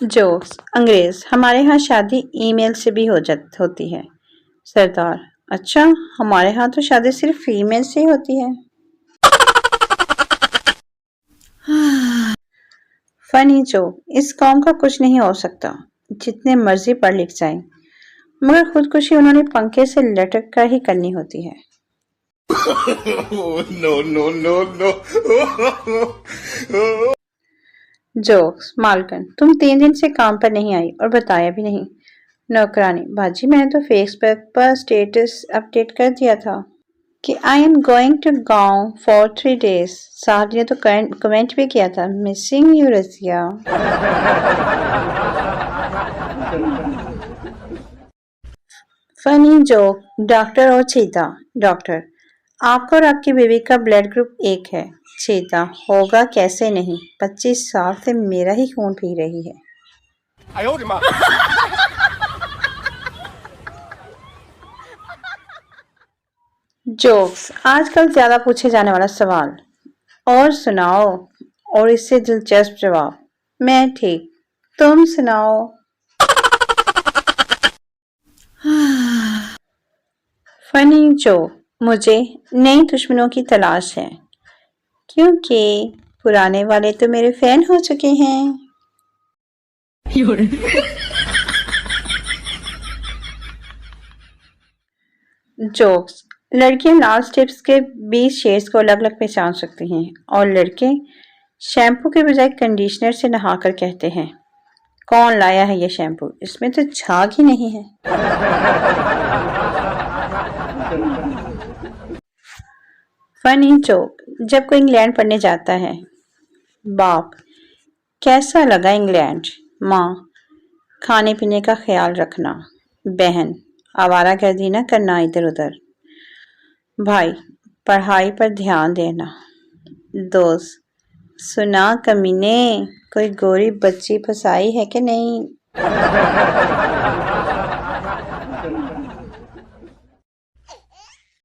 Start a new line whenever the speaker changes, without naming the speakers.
Jokes अंग्रेज हमारे यहाँ शादी ईमेल से भी होती है। सरदार अच्छा, हमारे यहाँ तो शादी सिर्फ फीमेल से ही होती है। फनी जोक इस कौम का कुछ नहीं हो सकता, जितने मर्जी पढ़ लिख जाए, मगर खुदकुशी उन्होंने पंखे से लटक कर ही करनी होती है।
No, no, no, no.
Jokes मालकन तुम 3 दिन से काम पर नहीं आई और बताया भी नहीं। नौकरानी बाजी मैंने तो फेसबुक पर स्टेटस अपडेट कर दिया था कि आई एम गोइंग टू गांव फॉर 3 days। साहब ने तो कमेंट भी किया था missing you Razia. Funny joke doctor और चीता। डॉक्टर आपका और आपकी बीवी का ब्लड ग्रुप एक है। चीता होगा कैसे नहीं, 25 साल से मेरा ही खून पी रही है। जोक्स आजकल ज्यादा पूछे जाने वाला सवाल, और सुनाओ, और इससे दिलचस्प जवाब, मैं ठीक, तुम सुनाओ। फनी जोक मुझे नई दुश्मनों की तलाश है, क्योंकि पुराने वाले तो मेरे फैन हो चुके हैं। जोक्स लड़कियां लाल टिप्स के 20 शेड्स को अलग अलग पहचान सकती हैं, और लड़के शैम्पू के बजाय कंडीशनर से नहाकर कहते हैं कौन लाया है ये शैम्पू, इसमें तो झाग ही नहीं है। फनी जोक जब कोई इंग्लैंड पढ़ने जाता है, बाप कैसा लगा इंग्लैंड, माँ खाने पीने का ख्याल रखना, बहन आवारागर्दी न करना इधर उधर, भाई पढ़ाई पर ध्यान देना, दोस्त सुना कमीने कोई गोरी बच्ची फसाई है कि नहीं।